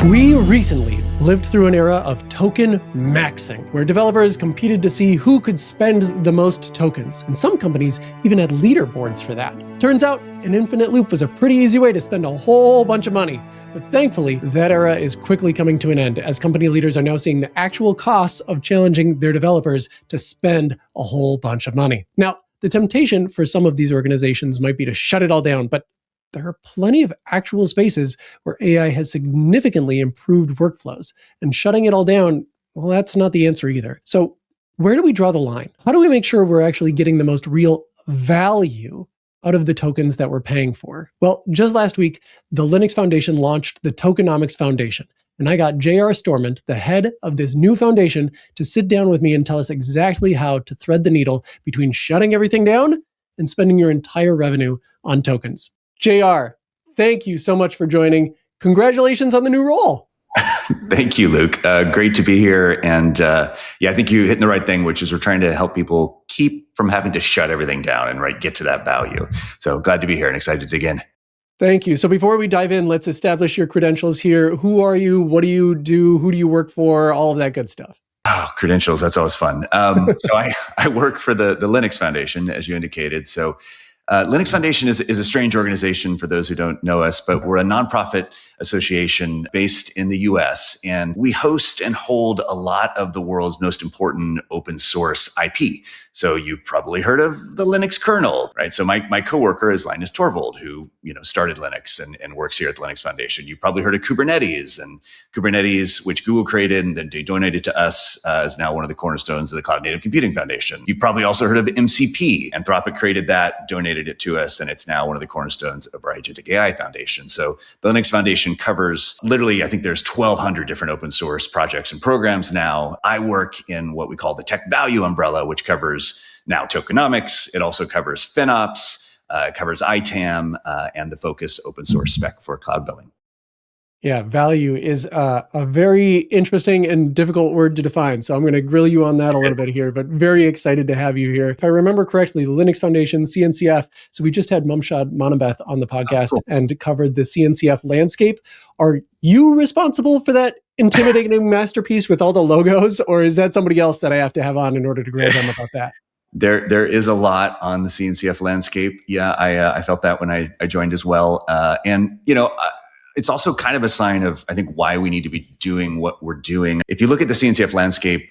We recently lived through an era of tokenmaxxing, where developers competed to see who could spend the most tokens, and some companies even had leaderboards for that. Turns out, an infinite loop was a pretty easy way to spend a whole bunch of money. But thankfully, that era is quickly coming to an end, as company leaders are now seeing the actual costs of challenging their developers to spend a whole bunch of money. Now, the temptation for some of these organizations might be to shut it all down, but there are plenty of actual spaces where AI has significantly improved workflows, and shutting it all down, well, that's not the answer either. So where do we draw the line? How do we make sure we're actually getting the most real value out of the tokens that we're paying for? Well, just last week, the Linux Foundation launched the Tokenomics Foundation, and I got J.R. Storment, the head of this new foundation, to sit down with me and tell us exactly how to thread the needle between shutting everything down and spending your entire revenue on tokens. JR, thank you so much for joining. Congratulations on the new role. Thank you, Luke. Great to be here. And I think you hit the right thing, which is we're trying to help people keep from having to shut everything down and get to that value. So glad to be here and excited to dig in. Thank you. So before we dive in, let's establish your credentials here. Who are you? What do you do? Who do you work for? All of that good stuff. Oh, credentials. That's always fun. So I work for the Linux Foundation, as you indicated. So Linux Foundation is a strange organization for those who don't know us, but we're a nonprofit association based in the US, and we host and hold a lot of the world's most important open source IP. So you've probably heard of the Linux kernel, right? So my coworker is Linus Torvald, who started Linux and works here at the Linux Foundation. You've probably heard of Kubernetes, and Kubernetes, which Google created and then they donated to us, is now one of the cornerstones of the Cloud Native Computing Foundation. You've probably also heard of MCP. Anthropic created that, donated it to us, and it's now one of the cornerstones of our Agentic AI Foundation. So the Linux Foundation covers literally, I think there's 1,200 different open source projects and programs now. I work in what we call the tech value umbrella, which covers now tokenomics. It also covers FinOps, it covers ITAM, and the Focus open source spec for cloud billing. Yeah, value is a very interesting and difficult word to define. So I'm going to grill you on that a little bit here, but very excited to have you here. If I remember correctly, the Linux Foundation, CNCF. So we just had Mumshad Monabeth on the podcast and covered the CNCF landscape. Are you responsible for that intimidating masterpiece with all the logos, or is that somebody else that I have to have on in order to grill them about that? There is a lot on the CNCF landscape. Yeah, I felt that when I joined as well. It's also kind of a sign of, I think, why we need to be doing what we're doing. If you look at the CNCF landscape,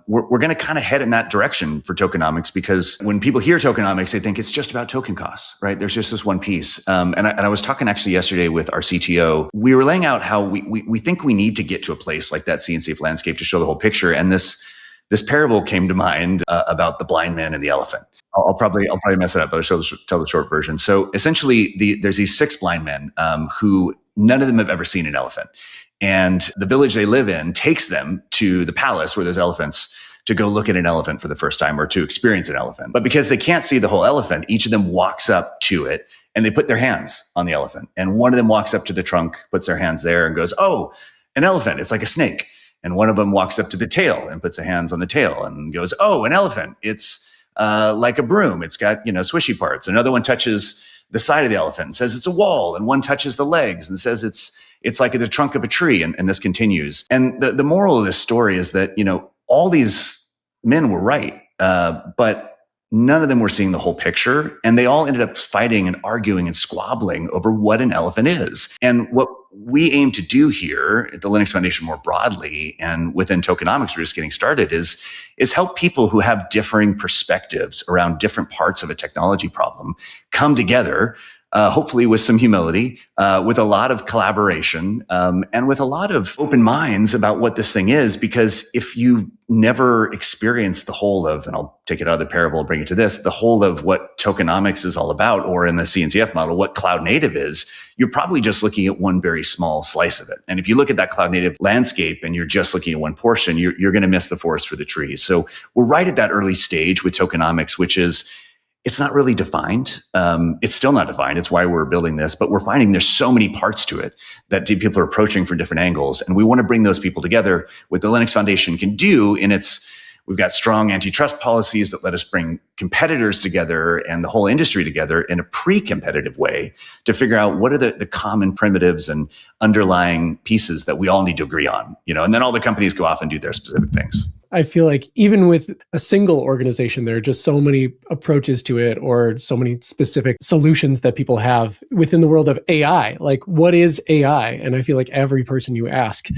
we're going to kind of head in that direction for tokenomics, because when people hear tokenomics, they think it's just about token costs, right? There's just this one piece. And I was talking actually yesterday with our CTO. We were laying out how we think we need to get to a place like that CNCF landscape to show the whole picture. And this parable came to mind about the blind man and the elephant. I'll probably mess it up, but I'll tell the short version. So essentially, there's these 6 blind men who none of them have ever seen an elephant. And the village they live in takes them to the palace where there's elephants to go look at an elephant for the first time or to experience an elephant. But because they can't see the whole elephant, each of them walks up to it and they put their hands on the elephant. And one of them walks up to the trunk, puts their hands there and goes, "Oh, an elephant, it's like a snake." And one of them walks up to the tail and puts their hands on the tail and goes, "Oh, an elephant, it's like a broom. It's got, swishy parts." Another one touches the side of the elephant and says it's a wall. And one touches the legs and says it's like the trunk of a tree. And this continues. And the moral of this story is that, all these men were right, but none of them were seeing the whole picture. And they all ended up fighting and arguing and squabbling over what an elephant is. And what we aim to do here at the Linux Foundation more broadly, and within tokenomics, we're just getting started, is help people who have differing perspectives around different parts of a technology problem come together, hopefully with some humility, with a lot of collaboration, and with a lot of open minds about what this thing is. Because if you've never experienced the whole of, and I'll take it out of the parable and bring it to this, the whole of what tokenomics is all about, or in the CNCF model, what cloud native is, you're probably just looking at one very small slice of it. And if you look at that cloud native landscape and you're just looking at one portion, you're going to miss the forest for the trees. So we're right at that early stage with tokenomics, which is, it's not really defined. It's still not defined. It's why we're building this, but we're finding there's so many parts to it that people are approaching from different angles. And we want to bring those people together. What the Linux Foundation can do in its We've got strong antitrust policies that let us bring competitors together and the whole industry together in a pre-competitive way to figure out what are the common primitives and underlying pieces that we all need to agree on, and then all the companies go off and do their specific things. I feel like even with a single organization, there are just so many approaches to it or so many specific solutions that people have within the world of AI. Like, what is AI? And I feel like every person you ask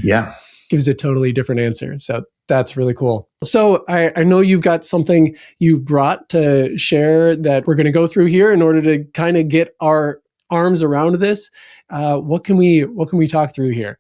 gives a totally different answer. So that's really cool. So I know you've got something you brought to share that we're going to go through here in order to kind of get our arms around this. What can we talk through here?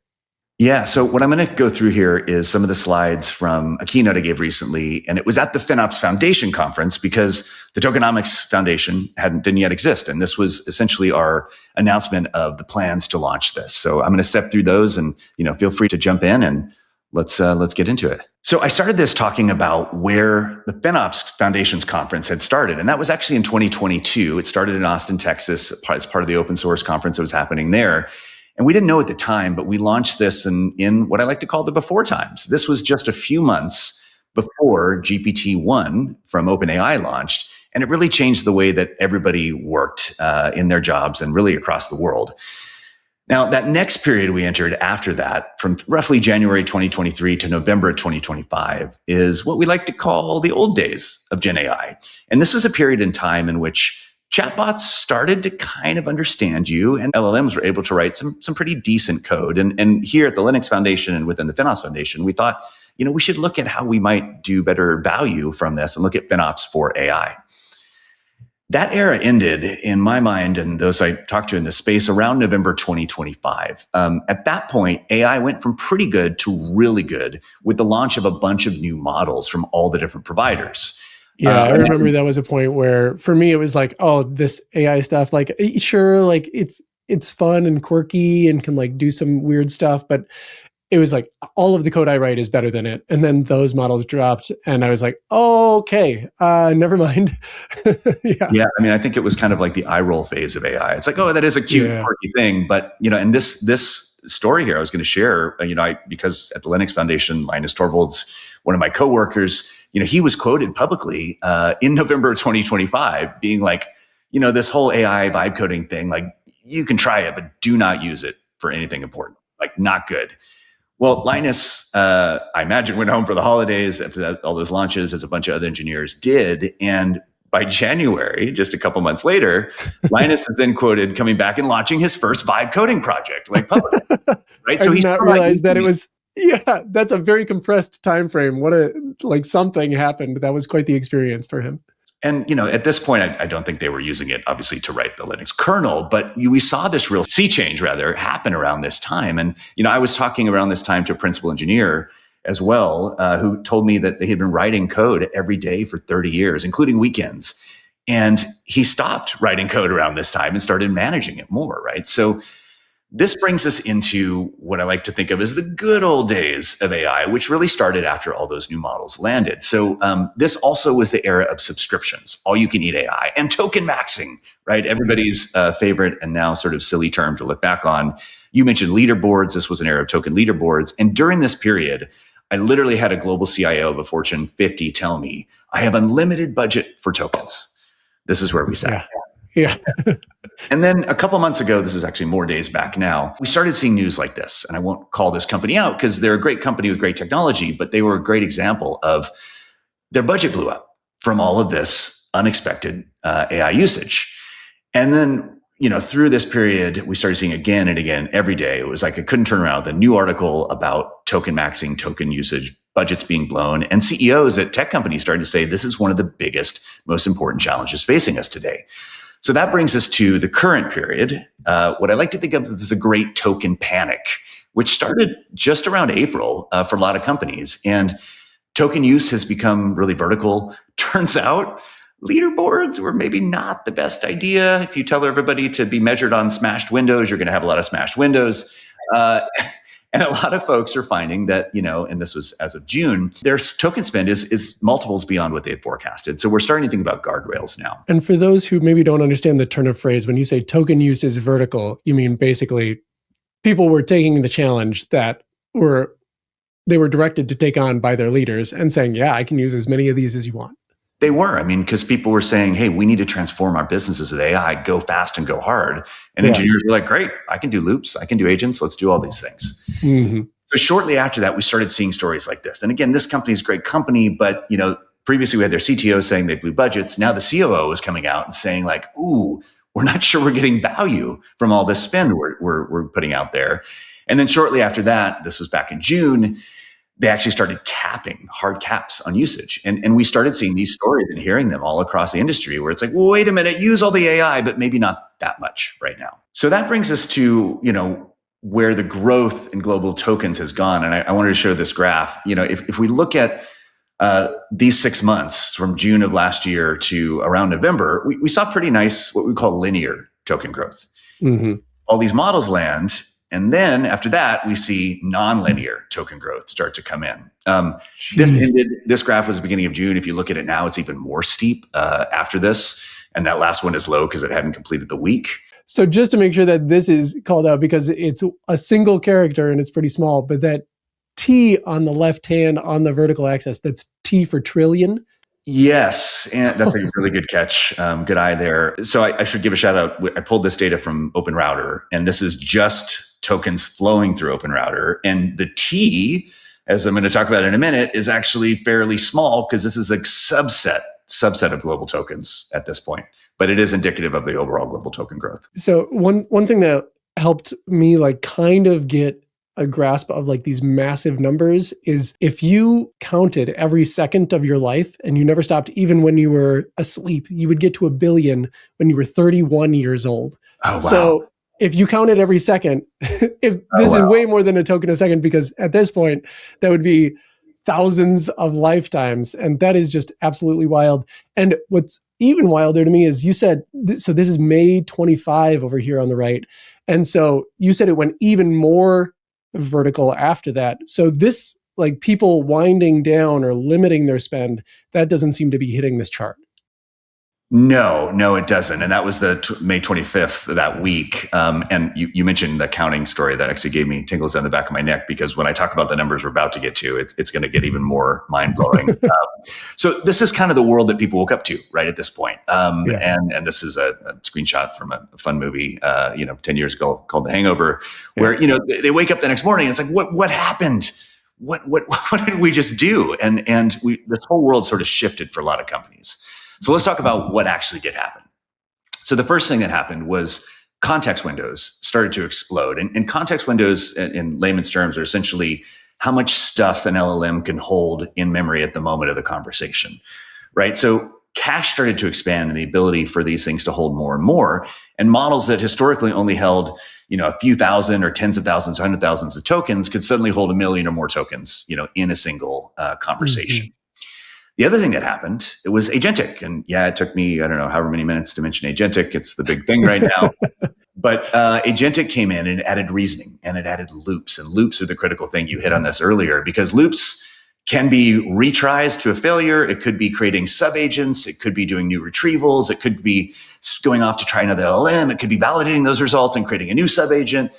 Yeah. So what I'm going to go through here is some of the slides from a keynote I gave recently, and it was at the FinOps Foundation conference because the Tokenomics Foundation didn't yet exist. And this was essentially our announcement of the plans to launch this. So I'm going to step through those and, feel free to jump in and let's get into it. So I started this talking about where the FinOps Foundation's conference had started. And that was actually in 2022. It started in Austin, Texas, as part of the open source conference that was happening there. And we didn't know at the time, but we launched this in what I like to call the before times. This was just a few months before GPT-1 from OpenAI launched. And it really changed the way that everybody worked in their jobs and really across the world. Now, that next period we entered after that, from roughly January 2023 to November 2025, is what we like to call the old days of Gen AI. And this was a period in time in which chatbots started to kind of understand you, and LLMs were able to write some pretty decent code. And here at the Linux Foundation and within the FinOps Foundation, we thought, we should look at how we might do better value from this and look at FinOps for AI. That era ended, in my mind, and those I talked to in this space, around November 2025. At that point, AI went from pretty good to really good with the launch of a bunch of new models from all the different providers. Yeah, I remember that was a point where, for me, it was like, oh, this AI stuff, like, sure, like it's fun and quirky and can like do some weird stuff, but it was like all of the code I write is better than it. And then those models dropped, and I was like, oh, okay, never mind. Yeah. I mean, I think it was kind of like the eye roll phase of AI. It's like, oh, that is a cute, quirky thing, but and this story here I was going to share, because at the Linux Foundation, Linus Torvalds, one of my coworkers, he was quoted publicly in November of 2025 being like, this whole AI vibe coding thing, like, you can try it, but do not use it for anything important, like, not good. Well, Linus, I imagine, went home for the holidays after all those launches, as a bunch of other engineers did. And by January, just a couple months later, Linus is then quoted coming back and launching his first vibe coding project, like, publicly. Right? So he's not realized that it was. Yeah, that's a very compressed time frame. Something happened. That was quite the experience for him. And, at this point, I don't think they were using it, obviously, to write the Linux kernel, but we saw this real sea change, happen around this time. And, I was talking around this time to a principal engineer as well, who told me that they had been writing code every day for 30 years, including weekends. And he stopped writing code around this time and started managing it more, right? So this brings us into what I like to think of as the good old days of AI, which really started after all those new models landed. So this also was the era of subscriptions, all you can eat AI, and tokenmaxxing, right? Everybody's favorite and now sort of silly term to look back on. You mentioned leaderboards. This was an era of token leaderboards. And during this period, I literally had a global CIO of a Fortune 50 tell me, I have unlimited budget for tokens. This is where we sat. Yeah. And then a couple months ago, this is actually more days back now, we started seeing news like this. And I won't call this company out because they're a great company with great technology, but they were a great example of their budget blew up from all of this unexpected AI usage. And then, through this period, we started seeing again and again every day. It was like I couldn't turn around with a new article about token maxing, token usage, budgets being blown. And CEOs at tech companies started to say, this is one of the biggest, most important challenges facing us today. So that brings us to the current period. What I like to think of as the great token panic, which started just around April for a lot of companies. And token use has become really vertical. Turns out leaderboards were maybe not the best idea. If you tell everybody to be measured on smashed windows, you're going to have a lot of smashed windows. And a lot of folks are finding that, and this was as of June, their token spend is multiples beyond what they had forecasted. So we're starting to think about guardrails now. And for those who maybe don't understand the turn of phrase, when you say token use is vertical, you mean basically people were taking the challenge that were they were directed to take on by their leaders and saying, yeah, I can use as many of these as you want. They were. I mean, because people were saying, hey, we need to transform our businesses with AI, go fast and go hard. And engineers were like, great, I can do loops, I can do agents, let's do all these things. Mm-hmm. So shortly after that, we started seeing stories like this. And again, this company is a great company, but previously we had their CTO saying they blew budgets. Now the COO was coming out and saying like, ooh, we're not sure we're getting value from all this spend we're putting out there. And then shortly after that, this was back in June, they actually started capping hard caps on usage. And we started seeing these stories and hearing them all across the industry where it's like, well, wait a minute, use all the AI, but maybe not that much right now. So that brings us to, where the growth in global tokens has gone. And I wanted to show this graph. If we look at these 6 months from June of last year to around November, we saw pretty nice, what we call linear token growth. Mm-hmm. All these models land. And then after that, we see nonlinear token growth start to come in. This graph was the beginning of June. If you look at it now, it's even more steep after this. And that last one is low because it hadn't completed the week. So just to make sure that this is called out, because it's a single character and it's pretty small, but that T on the left hand on the vertical axis, that's T for trillion. Yes, and that's a really good catch. Good eye there. So I should give a shout out. I pulled this data from OpenRouter, and this is just tokens flowing through OpenRouter. And the T, as I'm going to talk about in a minute, is actually fairly small because this is a subset of global tokens at this point. But it is indicative of the overall global token growth. So one thing that helped me kind of get a grasp of these massive numbers is if you counted every second of your life and you never stopped, even when you were asleep, you would get to 1 billion when you were 31 years old. Oh, wow. So if you counted every second, is way more than a token a second, because at this point, that would be thousands of lifetimes. And that is just absolutely wild. And what's even wilder to me is you said, so this is May 25 over here on the right. And so you said it went even more vertical after that. So this, people winding down or limiting their spend, that doesn't seem to be hitting this chart. No, it doesn't. And that was the May 25th, that week. And you mentioned the counting story that actually gave me tingles down the back of my neck, because when I talk about the numbers we're about to get to, it's going to get even more mind-blowing. So this is kind of the world that people woke up to right at this point. And this is a screenshot from a fun movie, 10 years ago called The Hangover, where, they wake up the next morning and it's like, what happened? What did we just do? And this whole world sort of shifted for a lot of companies. So let's talk about what actually did happen. So the first thing that happened was context windows started to explode. And context windows, in layman's terms, are essentially how much stuff an LLM can hold in memory at the moment of the conversation, right? So cache started to expand and the ability for these things to hold more and more. And models that historically only held, a few thousand or tens of thousands, 100,000s of tokens could suddenly hold 1 million or more tokens, in a single conversation. Mm-hmm. The other thing that happened, it was agentic. And it took me, I don't know, however many minutes to mention agentic. It's the big thing right now. But agentic came in and it added reasoning and it added loops. And loops are the critical thing. You hit on this earlier, because loops can be retries to a failure. It could be creating sub-agents. It could be doing new retrievals. It could be going off to try another LLM. It could be validating those results and creating a new sub-agent.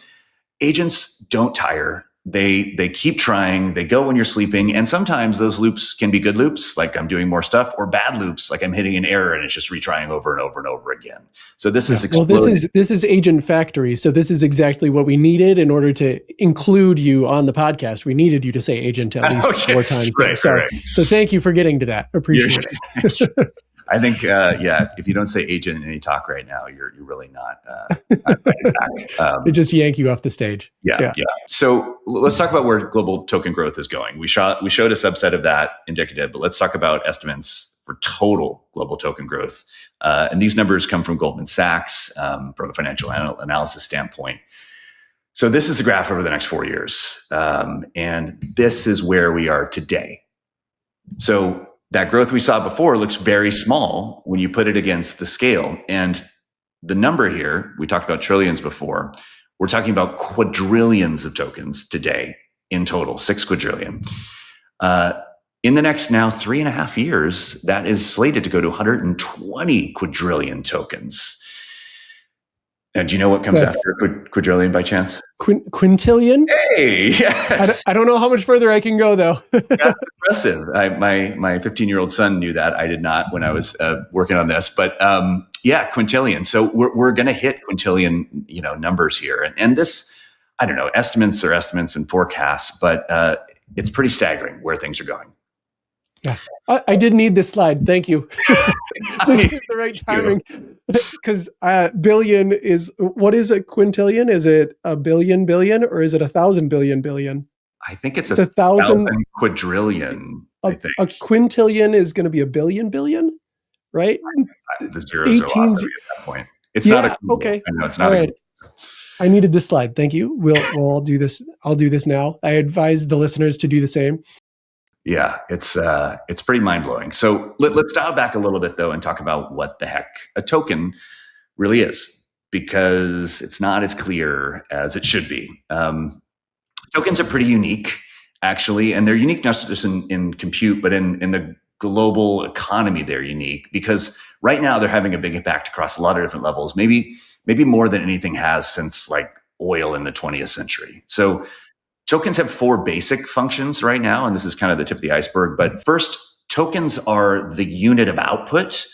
Agents don't tire. They keep trying. They go when you're sleeping. And sometimes those loops can be good loops, like I'm doing more stuff, or bad loops, like I'm hitting an error and it's just retrying over and over and over again. So this is exploding. Well, this is Agent Factory. So this is exactly what we needed in order to include you on the podcast. We needed you to say agent at least 4 times. Right. So thank you for getting to that. Appreciate it. I think, if you don't say agent in any talk right now, you're really not back. They just yank you off the stage. Yeah. So let's talk about where global token growth is going. We showed a subset of that indicative, but let's talk about estimates for total global token growth. And these numbers come from Goldman Sachs from a financial analysis standpoint. So this is the graph over the next 4 years. And this is where we are today. So that growth we saw before looks very small when you put it against the scale. And the number here, we talked about trillions before, we're talking about quadrillions of tokens today in total, 6 quadrillion. In the next now 3.5 years, that is slated to go to 120 quadrillion tokens. And do you know what comes That's after quadrillion by chance? quintillion. Hey, yes. I don't know how much further I can go though. That's impressive. My 15-year-old son knew that. I did not when I was working on this, but yeah, quintillion. So we're going to hit quintillion, numbers here, and this, I don't know, estimates are estimates and forecasts, but it's pretty staggering where things are going. Yeah, I did need this slide. Thank you. This is the right timing, because billion is, what is a quintillion? Is it a billion or is it 1,000 billion? I think it's a 1,000 quadrillion. I think a quintillion is going to be a billion, right? The zeros are lost at that point. It's not a okay. I know it's not. All right. I needed this slide. Thank you. We'll do this. I'll do this now. I advise the listeners to do the same. Yeah, it's pretty mind-blowing. So let's dial back a little bit though and talk about what the heck a token really is, because it's not as clear as it should be. Tokens are pretty unique, actually, and they're unique not just in compute, but in the global economy. They're unique because right now they're having a big impact across a lot of different levels, maybe more than anything has since like oil in the 20th century. So tokens have 4 basic functions right now, and this is kind of the tip of the iceberg. But first, tokens are the unit of output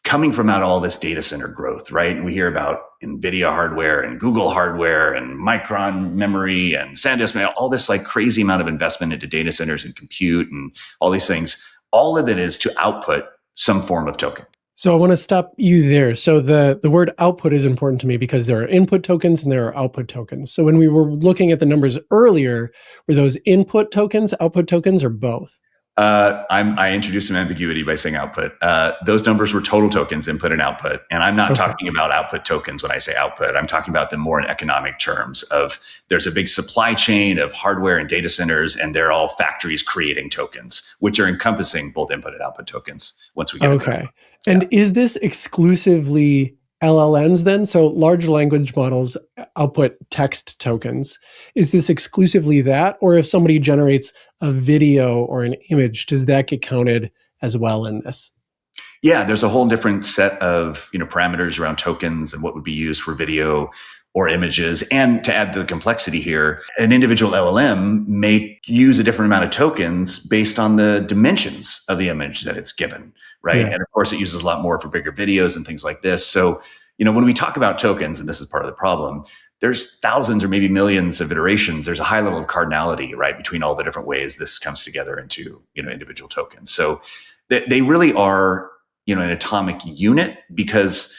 coming from out all this data center growth, right? And we hear about NVIDIA hardware and Google hardware and Micron memory and SanDisk, all this like crazy amount of investment into data centers and compute and all these things. All of it is to output some form of token. So I want to stop you there. So the word output is important to me because there are input tokens and there are output tokens. So when we were looking at the numbers earlier, were those input tokens, output tokens, or both? I introduced some ambiguity by saying output. Those numbers were total tokens, input and output. And I'm not talking about output tokens when I say output. I'm talking about them more in economic terms of there's a big supply chain of hardware and data centers, and they're all factories creating tokens, which are encompassing both input and output tokens once we get okay. And is this exclusively LLMs then? So large language models output text tokens. Is this exclusively that? Or if somebody generates a video or an image, does that get counted as well in this? Yeah, there's a whole different set of parameters around tokens and what would be used for video or images. And to add to the complexity here, an individual LLM may use a different amount of tokens based on the dimensions of the image that it's given, right? Yeah. And of course, it uses a lot more for bigger videos and things like this. So, when we talk about tokens, and this is part of the problem, there's thousands or maybe millions of iterations. There's a high level of cardinality, right, between all the different ways this comes together into, individual tokens. So they really are, an atomic unit, because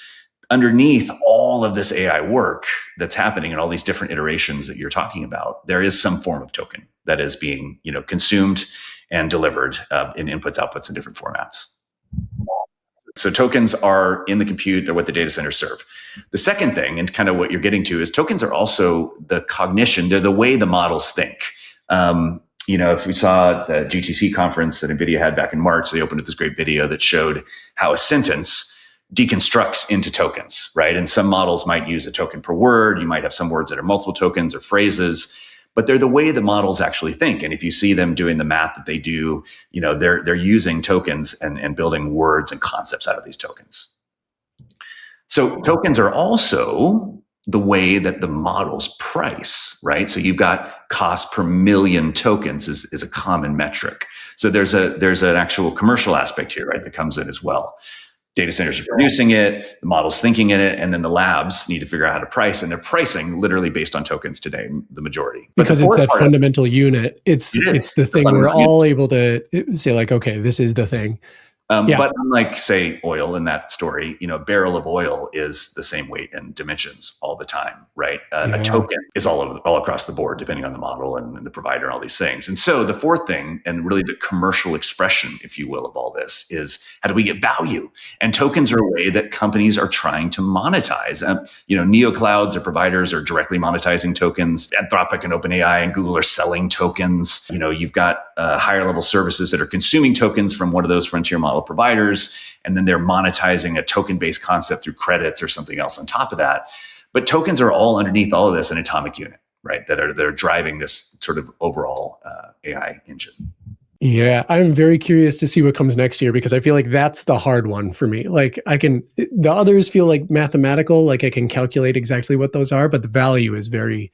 underneath all of this AI work that's happening and all these different iterations that you're talking about, there is some form of token that is being, consumed and delivered in inputs, outputs, in different formats. So tokens are in the compute, they're what the data centers serve. The second thing, and kind of what you're getting to, is tokens are also the cognition, they're the way the models think. If we saw the GTC conference that NVIDIA had back in March, they opened with this great video that showed how a sentence deconstructs into tokens, right? And some models might use a token per word. You might have some words that are multiple tokens or phrases, but they're the way the models actually think. And if you see them doing the math that they do, they're using tokens and building words and concepts out of these tokens. So tokens are also the way that the models price, right? So you've got cost per million tokens is a common metric. So there's an actual commercial aspect here, right, that comes in as well. Data centers are producing it, the model's thinking in it, and then the labs need to figure out how to price, and they're pricing literally based on tokens today, the majority. Because it's that fundamental unit. It's the thing we're all able to say, like, okay, this is the thing. But unlike, say, oil in that story, a barrel of oil is the same weight and dimensions all the time, right? A token is all across the board, depending on the model and the provider and all these things. And so the fourth thing, and really the commercial expression, if you will, of all this is, how do we get value? And tokens are a way that companies are trying to monetize. Neoclouds or providers are directly monetizing tokens. Anthropic and OpenAI and Google are selling tokens. You've got higher level services that are consuming tokens from one of those frontier model providers, and then they're monetizing a token-based concept through credits or something else on top of that. But tokens are all underneath all of this, an atomic unit, right? That are driving this sort of overall AI engine. Yeah, I'm very curious to see what comes next year because I feel like that's the hard one for me. Like the others feel like mathematical, like I can calculate exactly what those are, but the value is very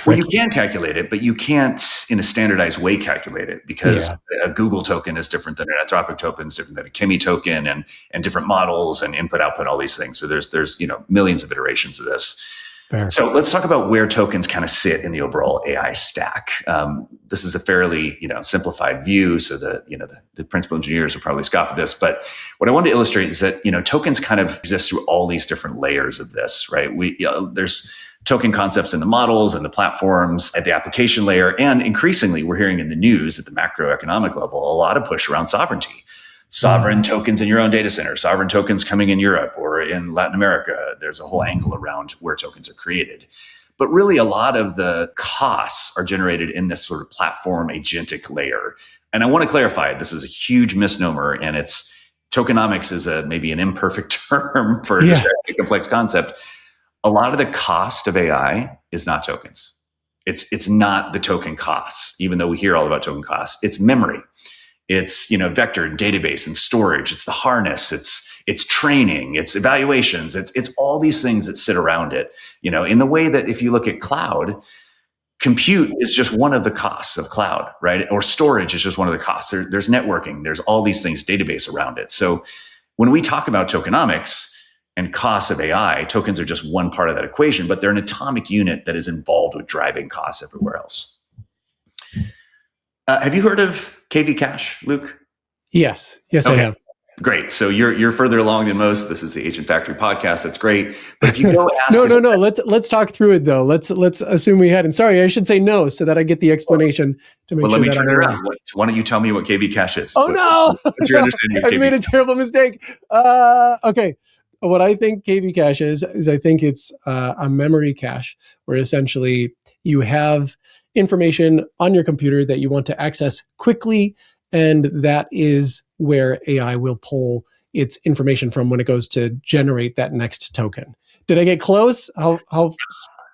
Well, you tricky. can calculate it, but you can't in a standardized way calculate it because Yeah, a Google token is different than an Anthropic token, is different than a Kimi token, and different models and input output, all these things. So there's millions of iterations of this. fair. So let's talk about where tokens kind of sit in the overall AI stack. This is a fairly simplified view, so the principal engineers will probably scoff at this. But what I wanted to illustrate is that tokens kind of exist through all these different layers of this, right? There's token concepts in the models and the platforms at the application layer, and increasingly we're hearing in the news at the macroeconomic level a lot of push around sovereignty. Sovereign tokens in your own data center, sovereign tokens coming in Europe or in Latin America. There's a whole angle around where tokens are created. But really, a lot of the costs are generated in this sort of platform agentic layer. And I want to clarify, this is a huge misnomer, and tokenomics is maybe an imperfect term for describing a complex concept. A lot of the cost of AI is not tokens. It's not the token costs, even though we hear all about token costs. It's memory. It's vector and database and storage. It's the harness. It's training. It's evaluations. It's all these things that sit around it. In the way that if you look at cloud, compute is just one of the costs of cloud, right? Or storage is just one of the costs. There's networking. There's all these things, database around it. So when we talk about tokenomics and costs of AI, tokens are just one part of that equation, but they're an atomic unit that is involved with driving costs everywhere else. Have you heard of KV Cash, Luke? Yes, okay. I have. Great. So you're further along than most. This is the Agent Factory podcast. That's great. But if you go ask no. Let's talk through it though. Let's assume we hadn't. Sorry, I should say no so that I get the explanation to make sure. Let me turn it around. Why don't you tell me what KV Cash is? Oh no! What's your understanding of KV? I've made a terrible mistake. Okay. What I think KV Cache is I think it's a memory cache where essentially you have information on your computer that you want to access quickly, and that is where AI will pull its information from when it goes to generate that next token. Did I get close? How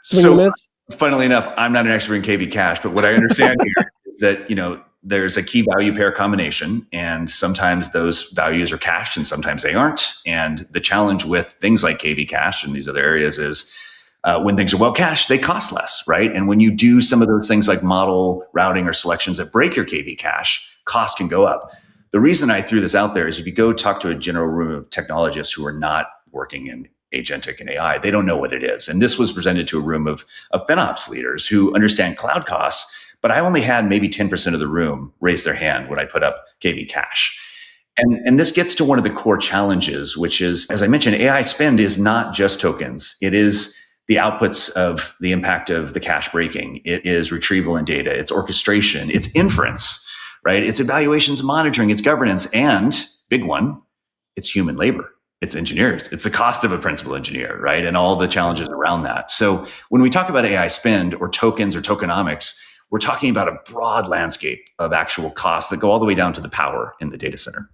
swing and miss? Funnily enough, I'm not an expert in KV Cache, but what I understand here is that there's a key value pair combination, and sometimes those values are cached and sometimes they aren't. And the challenge with things like KV Cache and these other areas is when things are well cached, they cost less, right? And when you do some of those things like model routing or selections that break your KV Cache, cost can go up. The reason I threw this out there is if you go talk to a general room of technologists who are not working in agentic and AI, they don't know what it is. And this was presented to a room of FinOps leaders who understand cloud costs, but I only had maybe 10% of the room raise their hand when I put up KV Cache. And this gets to one of the core challenges, which is, as I mentioned, AI spend is not just tokens. It is the outputs of the impact of the cache breaking. It is retrieval and data. It's orchestration. It's inference, right? It's evaluations and monitoring. It's governance. And big one, it's human labor. It's engineers. It's the cost of a principal engineer, right? And all the challenges around that. So when we talk about AI spend or tokens or tokenomics, we're talking about a broad landscape of actual costs that go all the way down to the power in the data center.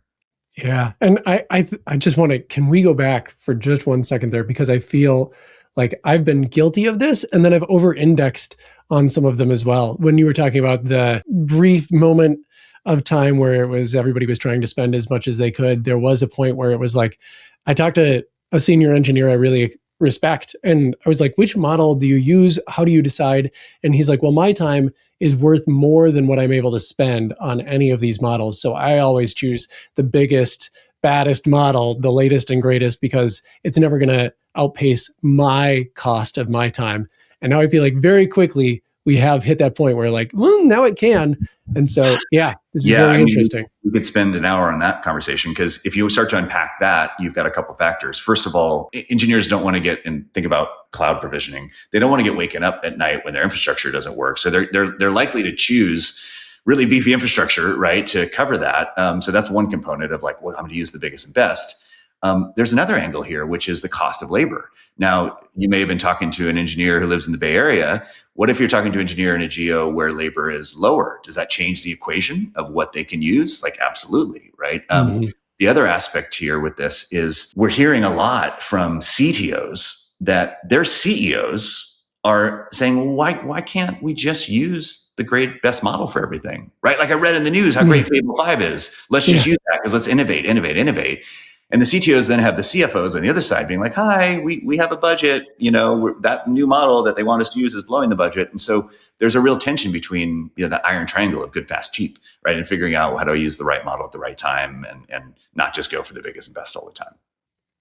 Yeah. And I just want to, can we go back for just 1 second there? Because I feel like I've been guilty of this and then I've over-indexed on some of them as well. When you were talking about the brief moment of time where it was everybody was trying to spend as much as they could, there was a point where it was like, I talked to a senior engineer I really respect, and I was like, which model do you use? How do you decide? And he's like, well, my time is worth more than what I'm able to spend on any of these models. So I always choose the biggest, baddest model, the latest and greatest, because it's never going to outpace my cost of my time. And now I feel like very quickly we have hit that point where like, well, now it can. And so, yeah, this is very interesting. We could spend an hour on that conversation because if you start to unpack that, you've got a couple factors. First of all, engineers don't want to get and think about cloud provisioning. They don't want to get waken up at night when their infrastructure doesn't work. So they're likely to choose really beefy infrastructure, right, to cover that. So that's one component of like, well, I'm going to use the biggest and best. There's another angle here, which is the cost of labor. Now, you may have been talking to an engineer who lives in the Bay Area. What if you're talking to an engineer in a geo where labor is lower? Does that change the equation of what they can use? Like, absolutely, right? The other aspect here with this is we're hearing a lot from CTOs that their CEOs are saying, well, why can't we just use the great best model for everything, right? Like I read in the news how great Fable 5 is. Let's just use that because let's innovate. And the CTOs then have the CFOs on the other side being like, hi, we have a budget, that new model that they want us to use is blowing the budget. And so there's a real tension between that iron triangle of good, fast, cheap, right? And figuring out how do I use the right model at the right time and not just go for the biggest and best all the time.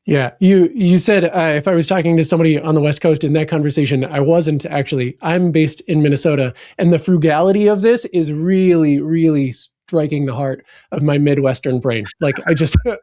Yeah, you said if I was talking to somebody on the West Coast in that conversation, I wasn't actually. I'm based in Minnesota, and the frugality of this is really, really striking the heart of my Midwestern brain. Like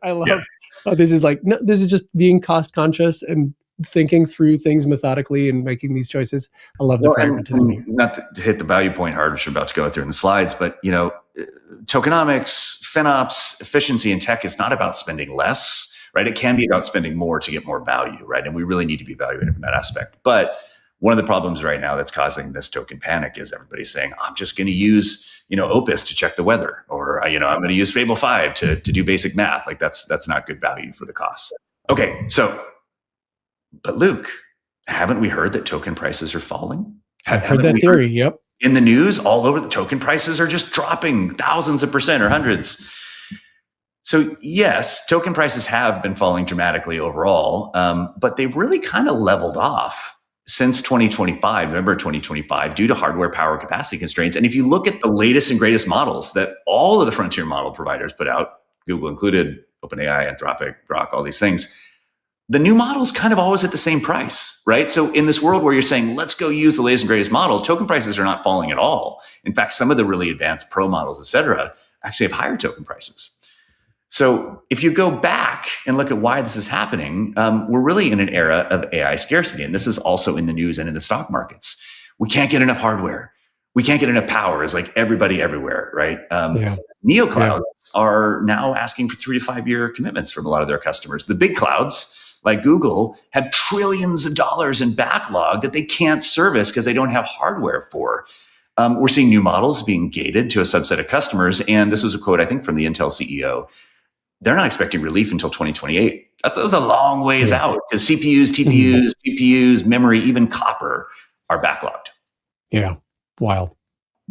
I love how this is like, no, this is just being cost conscious and thinking through things methodically and making these choices. I love the pragmatism. Not to hit the value point hard, which we're about to go through in the slides, but tokenomics, FinOps, efficiency in tech is not about spending less. Right? It can be about spending more to get more value, right? And we really need to be evaluated from that aspect. But one of the problems right now that's causing this token panic is everybody's saying, I'm just going to use, Opus to check the weather, or, I'm going to use Fable 5 to do basic math. Like that's not good value for the cost. Okay. But Luke, haven't we heard that token prices are falling? I've heard that theory. Yep. In the news all over, the token prices are just dropping thousands of percent or hundreds. So yes, token prices have been falling dramatically overall, but they've really kind of leveled off since 2025, November 2025, due to hardware power capacity constraints. And if you look at the latest and greatest models that all of the frontier model providers put out, Google included, OpenAI, Anthropic, Grok, all these things, the new models kind of always at the same price, right? So in this world where you're saying, let's go use the latest and greatest model, token prices are not falling at all. In fact, some of the really advanced pro models, et cetera, actually have higher token prices. So if you go back and look at why this is happening, we're really in an era of AI scarcity. And this is also in the news and in the stock markets. We can't get enough hardware. We can't get enough power. It's like everybody everywhere, right? Neoclouds are now asking for 3 to 5 year commitments from a lot of their customers. The big clouds, like Google, have trillions of dollars in backlog that they can't service because they don't have hardware for. We're seeing new models being gated to a subset of customers. And this was a quote, I think, from the Intel CEO. They're not expecting relief until 2028. That's a long ways out because CPUs, TPUs, GPUs, memory, even copper are backlogged. Yeah, wild.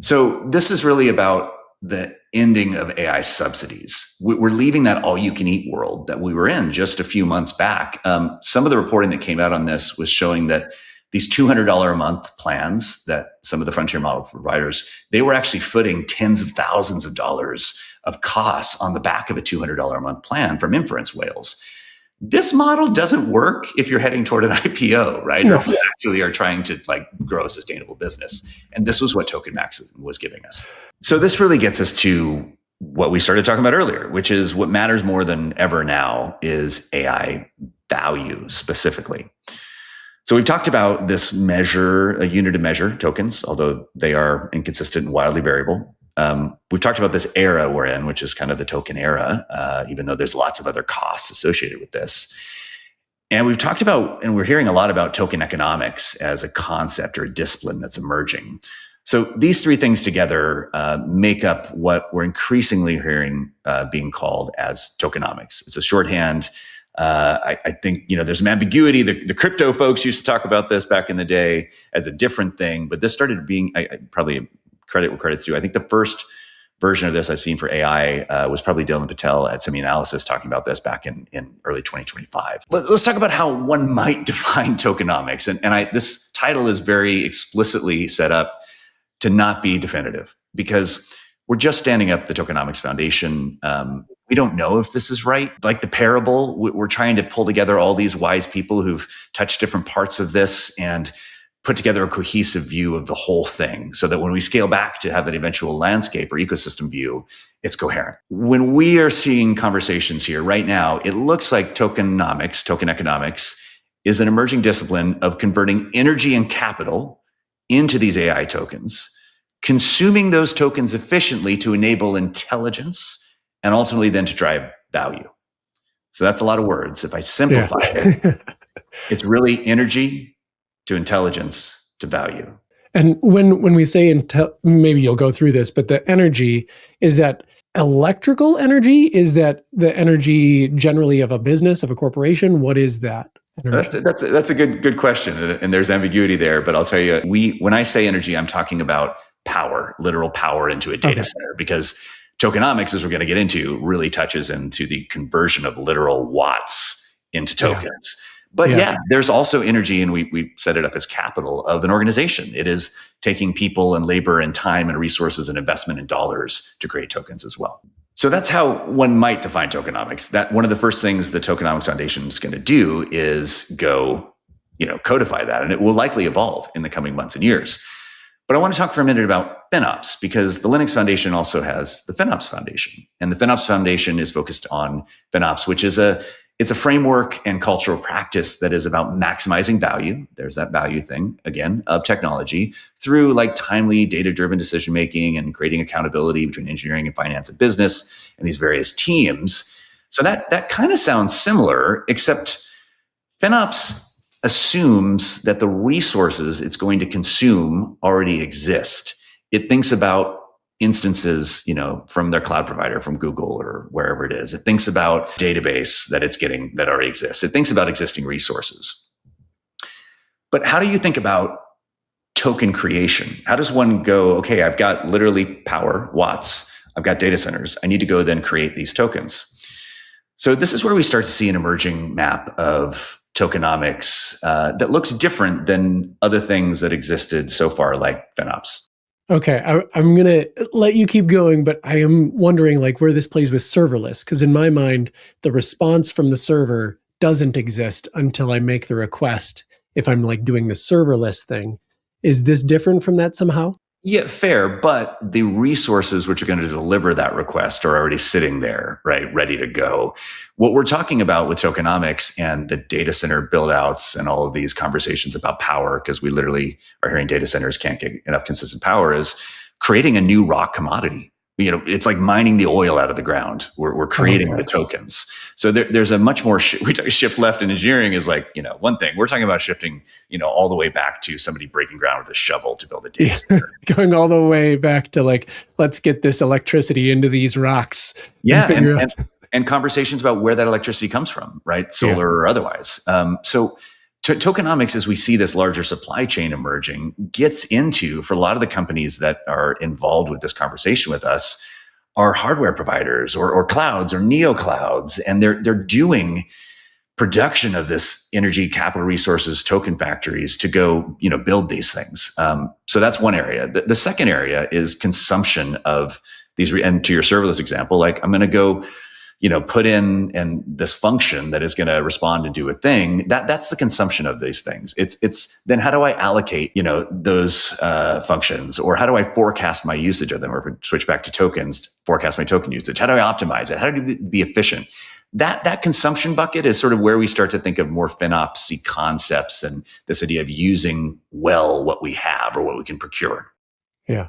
So this is really about the ending of AI subsidies. We're leaving that all-you-can-eat world that we were in just a few months back. Some of the reporting that came out on this was showing that these $200 a month plans that some of the frontier model providers, they were actually footing tens of thousands of dollars of costs on the back of a $200 a month plan from inference whales. This model doesn't work if you're heading toward an IPO, right? No. Or if you actually are trying to grow a sustainable business. And this was what tokenmaxxing was giving us. So this really gets us to what we started talking about earlier, which is what matters more than ever now is AI value specifically. So we've talked about this measure, a unit of measure tokens, although they are inconsistent and wildly variable. We've talked about this era we're in, which is kind of the token era, even though there's lots of other costs associated with this. And we've talked about, and we're hearing a lot about token economics as a concept or a discipline that's emerging. So these three things together make up what we're increasingly hearing being called as tokenomics. It's a shorthand. I think, there's some ambiguity. The crypto folks used to talk about this back in the day as a different thing, but this started being probably credit where credit's due. I think the first version of this I've seen for AI was probably Dylan Patel at SemiAnalysis talking about this back in early 2025. Let's talk about how one might define tokenomics. And this title is very explicitly set up to not be definitive because we're just standing up the Tokenomics Foundation. We don't know if this is right. Like the parable, we're trying to pull together all these wise people who've touched different parts of this and put together a cohesive view of the whole thing so that when we scale back to have that eventual landscape or ecosystem view, it's coherent. When we are seeing conversations here right now, it looks like tokenomics, token economics, is an emerging discipline of converting energy and capital into these AI tokens, consuming those tokens efficiently to enable intelligence and ultimately then to drive value. So that's a lot of words. If I simplify it, it's really energy to intelligence to value. And when we say, maybe you'll go through this, but the energy, is that electrical energy? Is that the energy generally of a business, of a corporation? What is that? energy? That's a good question, and there's ambiguity there. But I'll tell you, when I say energy, I'm talking about power, literal power into a data center, because tokenomics, as we're going to get into, really touches into the conversion of literal watts into tokens. But there's also energy, and we set it up as capital of an organization. It is taking people and labor and time and resources and investment in dollars to create tokens as well. So that's how one might define tokenomics. That one of the first things the Tokenomics Foundation is going to do is go, codify that, and it will likely evolve in the coming months and years. But I want to talk for a minute about FinOps, because the Linux Foundation also has the FinOps Foundation, and the FinOps Foundation is focused on FinOps, which is it's a framework and cultural practice that is about maximizing value. There's that value thing again of technology through like timely data-driven decision-making and creating accountability between engineering and finance and business and these various teams. So that kind of sounds similar, except FinOps assumes that the resources it's going to consume already exist. It thinks about instances, from their cloud provider, from Google or wherever it is. It thinks about database that it's getting that already exists. It thinks about existing resources. But how do you think about token creation? How does one go, okay, I've got literally power, watts, I've got data centers. I need to go then create these tokens. So this is where we start to see an emerging map of tokenomics that looks different than other things that existed so far, like FinOps. Okay, I'm going to let you keep going, but I am wondering where this plays with serverless, because in my mind, the response from the server doesn't exist until I make the request. If I'm doing the serverless thing, is this different from that somehow? Yeah, fair. But the resources which are going to deliver that request are already sitting there, right, ready to go. What we're talking about with tokenomics and the data center build outs and all of these conversations about power, because we literally are hearing data centers can't get enough consistent power, is creating a new raw commodity. It's like mining the oil out of the ground. We're creating the tokens. So there's a much more, we talk shift left in engineering is one thing. We're talking about shifting, all the way back to somebody breaking ground with a shovel to build a data center. Going all the way back to let's get this electricity into these rocks. Yeah. And conversations about where that electricity comes from, right? Solar or otherwise. So tokenomics, as we see this larger supply chain emerging, gets into, for a lot of the companies that are involved with this conversation with us, are hardware providers or clouds or neo clouds, and they're doing production of this energy, capital resources, token factories to go build these things. So that's one area. The second area is consumption of these. And to your serverless example, I'm going to go put in and this function that is going to respond and do a thing. That's the consumption of these things. It's then how do I allocate, those functions, or how do I forecast my usage of them? Or if we switch back to tokens, forecast my token usage. How do I optimize it? How do I be efficient? That consumption bucket is sort of where we start to think of more FinOps-y concepts and this idea of using well what we have or what we can procure. Yeah.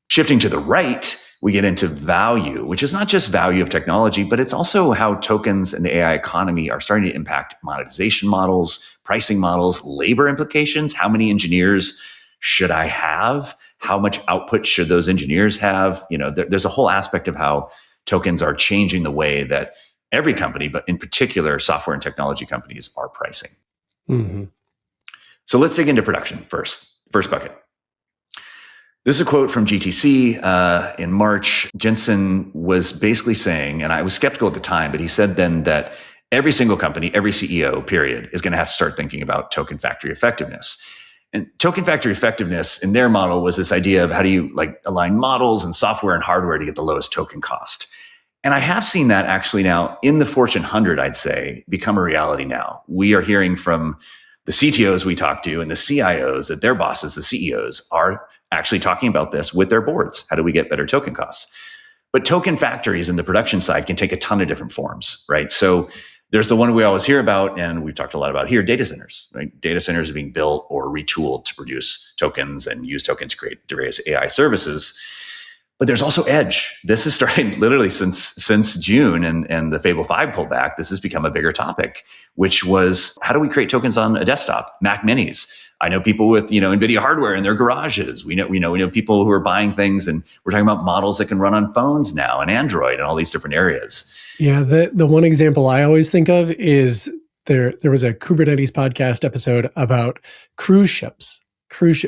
Shifting to the right, we get into value, which is not just value of technology, but it's also how tokens and the AI economy are starting to impact monetization models, pricing models, labor implications. How many engineers should I have? How much output should those engineers have? There's a whole aspect of how tokens are changing the way that every company, but in particular, software and technology companies are pricing. Mm-hmm. So let's dig into production first. First bucket. This is a quote from GTC in March. Jensen was basically saying, and I was skeptical at the time, but he said then that every single company, every CEO, period, is going to have to start thinking about token factory effectiveness. And token factory effectiveness in their model was this idea of how do you align models and software and hardware to get the lowest token cost. And I have seen that actually now in the Fortune 100, I'd say, become a reality now. We are hearing from the CTOs we talk to and the CIOs that their bosses, the CEOs, are actually talking about this with their boards. How do we get better token costs? But token factories in the production side can take a ton of different forms, right? So there's the one we always hear about, and we've talked a lot about here, data centers, right? Data centers are being built or retooled to produce tokens and use tokens to create various AI services. But there's also edge. This is starting literally since June and the Fable 5 pullback. This has become a bigger topic, which was how do we create tokens on a desktop, Mac Minis? I know people with NVIDIA hardware in their garages. We know people who are buying things, and we're talking about models that can run on phones now and Android and all these different areas. Yeah, the one example I always think of is there was a Kubernetes podcast episode about cruise ships,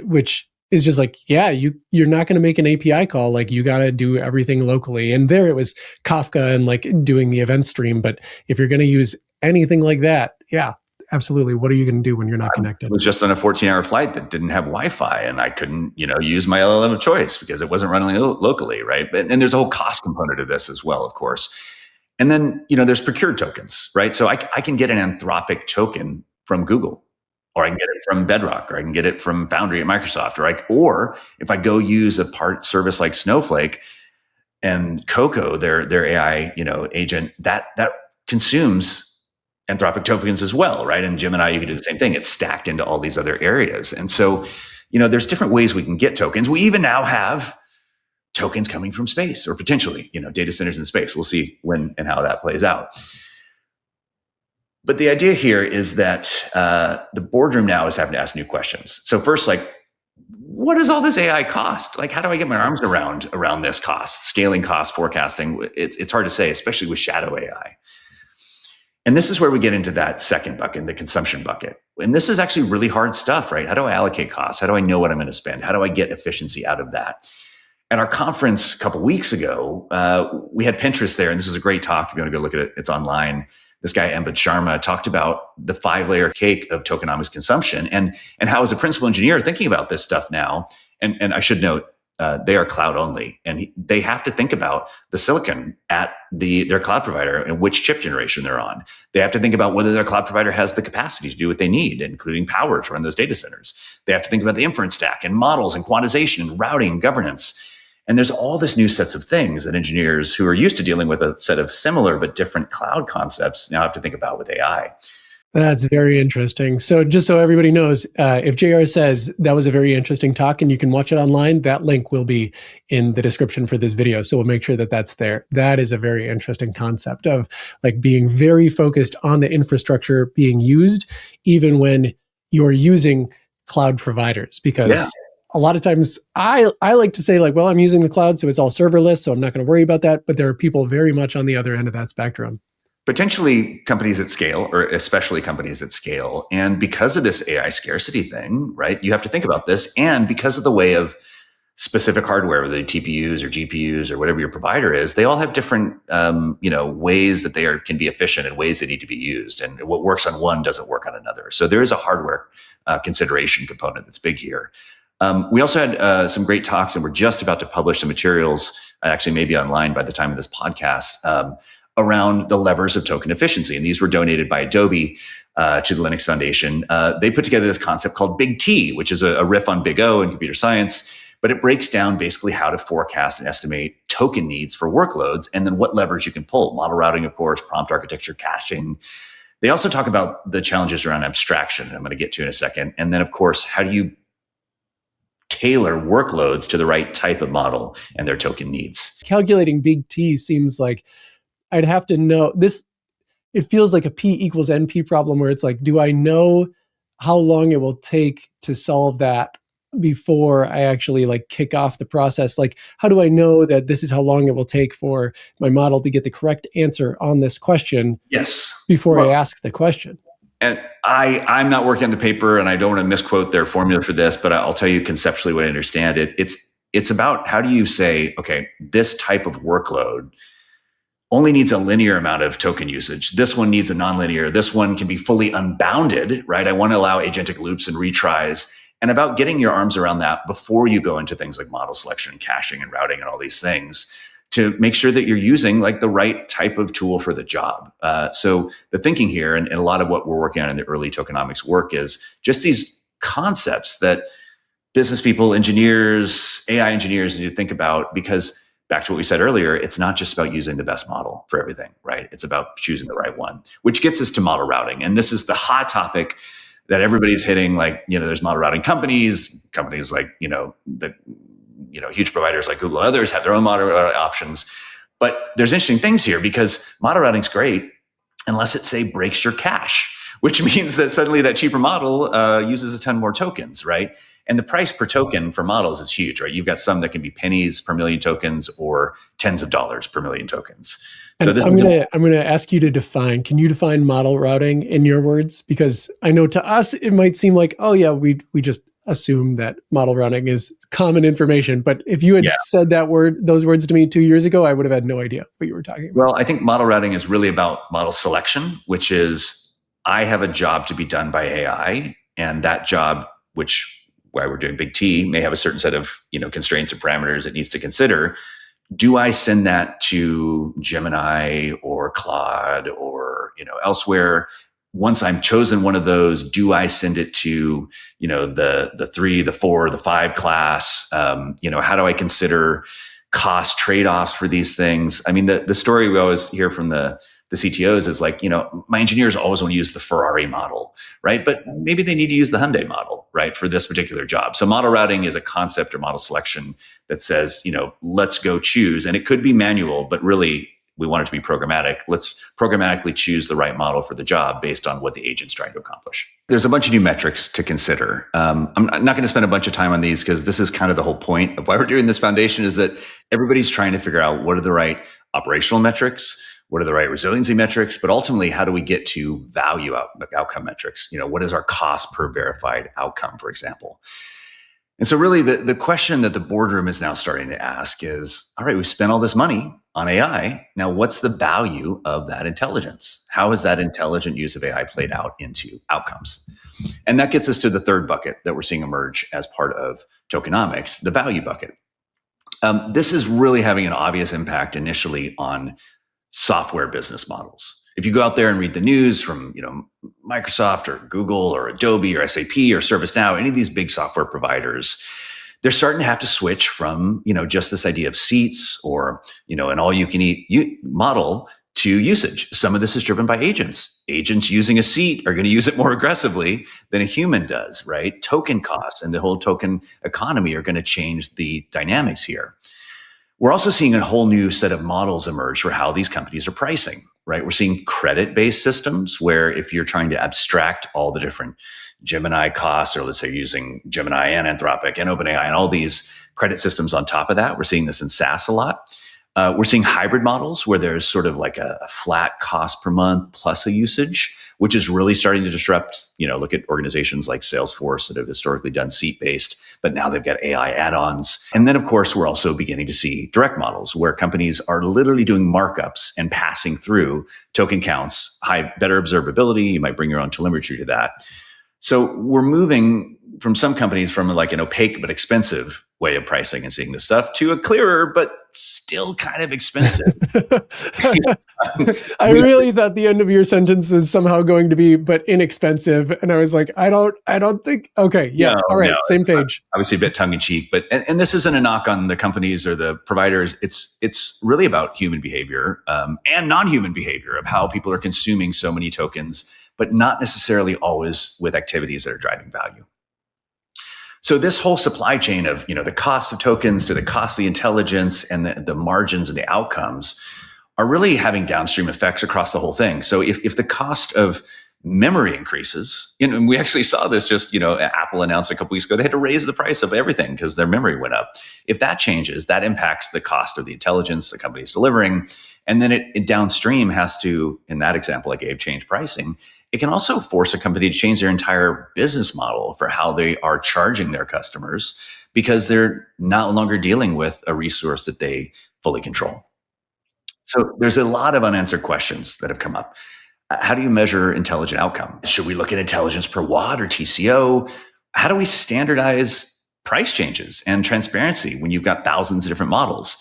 which is just like, yeah, you're not going to make an API call. Like you got to do everything locally. And there it was Kafka and like doing the event stream. But if you're going to use anything like that, yeah, absolutely. What are you going to do when you're not connected? I was just on a 14-hour flight that didn't have Wi-Fi, and I couldn't, use my LLM of choice because it wasn't running locally, right? And there's a whole cost component of this as well, of course. And then, there's procured tokens, right? So I can get an Anthropic token from Google, or I can get it from Bedrock, or I can get it from Foundry at Microsoft, or if I go use a part service like Snowflake and Coco, their AI, agent, that consumes Anthropic tokens as well, right? And Gemini, you can do the same thing. It's stacked into all these other areas. And so, there's different ways we can get tokens. We even now have tokens coming from space, or potentially, data centers in space. We'll see when and how that plays out. But the idea here is that the boardroom now is having to ask new questions. So first, like, what does all this AI cost? Like, how do I get my arms around this cost, scaling cost, forecasting? It's hard to say, especially with shadow AI. And this is where we get into that second bucket, the consumption bucket. And this is actually really hard stuff, right? How do I allocate costs? How do I know what I'm going to spend? How do I get efficiency out of that? At our conference a couple of weeks ago, we had Pinterest there, and this was a great talk. If you want to go look at it, it's online. This guy, Embed Sharma, talked about the 5-layer cake of tokenomics consumption and how, as a principal engineer thinking about this stuff now, and I should note, they are cloud only, and they have to think about the silicon at their cloud provider and which chip generation they're on. They have to think about whether their cloud provider has the capacity to do what they need, including power to run those data centers. They have to think about the inference stack and models and quantization and routing and governance. And there's all this new sets of things that engineers who are used to dealing with a set of similar but different cloud concepts now have to think about with AI. That's very interesting. So just so everybody knows, if JR says that was a very interesting talk and you can watch it online, that link will be in the description for this video. So we'll make sure that that's there. That is a very interesting concept of like being very focused on the infrastructure being used, even when you're using cloud providers, because a lot of times I like to say like, well, I'm using the cloud, so it's all serverless, so I'm not going to worry about that. But there are people very much on the other end of that spectrum. Potentially companies at scale, or especially companies at scale. And because of this AI scarcity thing, right, you have to think about this. And because of the way of specific hardware, whether TPUs or GPUs or whatever your provider is, they all have different, ways that they can be efficient and ways they need to be used. And what works on one doesn't work on another. So there is a hardware consideration component that's big here. We also had some great talks, and we're just about to publish some materials, actually maybe online by the time of this podcast, around the levers of token efficiency. And these were donated by Adobe to the Linux Foundation. They put together this concept called Big T, which is a riff on Big O in computer science, but it breaks down basically how to forecast and estimate token needs for workloads, and then what levers you can pull. Model routing, of course, prompt architecture, caching. They also talk about the challenges around abstraction, I'm going to get to in a second. And then, of course, how do you tailor workloads to the right type of model and their token needs? Calculating Big T seems like I'd have to know this. It feels like a P equals NP problem where it's like, do I know how long it will take to solve that before I actually like kick off the process? Like, how do I know that this is how long it will take for my model to get the correct answer on this question? Yes. Before I ask the question. And I'm not working on the paper, and I don't want to misquote their formula for this, but I'll tell you conceptually what I understand it. It's about how do you say, okay, this type of workload only needs a linear amount of token usage. This one needs a nonlinear. This one can be fully unbounded, right? I want to allow agentic loops and retries, and about getting your arms around that before you go into things like model selection, caching, and routing, and all these things to make sure that you're using like the right type of tool for the job. So the thinking here, and a lot of what we're working on in the early tokenomics work, is just these concepts that business people, engineers, AI engineers need to think about, because back to what we said earlier, it's not just about using the best model for everything, right? It's about choosing the right one, which gets us to model routing. And this is the hot topic that everybody's hitting. Like, there's model routing companies like, huge providers like Google and others have their own model routing options. But there's interesting things here, because model routing's great unless it, say, breaks your cache, which means that suddenly that cheaper model uses a ton more tokens, right? And the price per token for models is huge, right? You've got some that can be pennies per million tokens or tens of dollars per million tokens. So I'm going to ask you to define. Can you define model routing in your words? Because I know to us it might seem like, oh yeah, we just assume that model routing is common information. But if you had said those words to me 2 years ago, I would have had no idea what you were talking about. Well, I think model routing is really about model selection, which is I have a job to be done by AI, and that job, which why we're doing big T, may have a certain set of constraints or parameters it needs to consider. Do I send that to Gemini or Claude or elsewhere? Once I'm chosen one of those, do I send it to the 3, the 4, the 5 class? How do I consider cost trade-offs for these things? I mean, the story we always hear from the CTOs is like, my engineers always want to use the Ferrari model, right? But maybe they need to use the Hyundai model, right, for this particular job. So model routing is a concept or model selection that says, let's go choose. And it could be manual, but really we want it to be programmatic. Let's programmatically choose the right model for the job based on what the agent's trying to accomplish. There's a bunch of new metrics to consider. I'm not going to spend a bunch of time on these because this is kind of the whole point of why we're doing this foundation, is that everybody's trying to figure out what are the right operational metrics, what are the right resiliency metrics, but ultimately, how do we get to value outcome metrics? What is our cost per verified outcome, for example? And so really the question that the boardroom is now starting to ask is, all right, we've spent all this money on AI. Now, what's the value of that intelligence? How has that intelligent use of AI played out into outcomes? And that gets us to the third bucket that we're seeing emerge as part of tokenomics, the value bucket. This is really having an obvious impact initially on software business models. If you go out there and read the news from Microsoft or Google or Adobe or SAP or ServiceNow, any of these big software providers, they're starting to have to switch from just this idea of seats or an all-you-can-eat model to usage. Some of this is driven by agents. Agents using a seat are going to use it more aggressively than a human does, right? Token costs and the whole token economy are going to change the dynamics here. We're also seeing a whole new set of models emerge for how these companies are pricing, right? We're seeing credit-based systems where if you're trying to abstract all the different Gemini costs, or let's say using Gemini and Anthropic and OpenAI and all these credit systems on top of that, we're seeing this in SaaS a lot. We're seeing hybrid models where there's sort of like a flat cost per month plus a usage, which is really starting to disrupt, look at organizations like Salesforce that have historically done seat-based, but now they've got AI add-ons. And then, of course, we're also beginning to see direct models where companies are literally doing markups and passing through token counts, better observability. You might bring your own telemetry to that. So we're moving from some companies from like an opaque but expensive way of pricing and seeing this stuff to a clearer but still kind of expensive. I really thought the end of your sentence was somehow going to be but inexpensive, and I was like, I don't think. Okay, yeah, all right, same page. Obviously a bit tongue in cheek, but and this isn't a knock on the companies or the providers. It's really about human behavior and non-human behavior of how people are consuming so many tokens, but not necessarily always with activities that are driving value. So this whole supply chain of, the cost of tokens to the cost of the intelligence and the margins and the outcomes are really having downstream effects across the whole thing. So if the cost of memory increases, and we actually saw this just, Apple announced a couple weeks ago, they had to raise the price of everything because their memory went up. If that changes, that impacts the cost of the intelligence the company's delivering. And then it downstream has to, in that example I gave, change pricing. It can also force a company to change their entire business model for how they are charging their customers because they're no longer dealing with a resource that they fully control. So there's a lot of unanswered questions that have come up. How do you measure intelligent outcome? Should we look at intelligence per watt or TCO? How do we standardize price changes and transparency when you've got thousands of different models?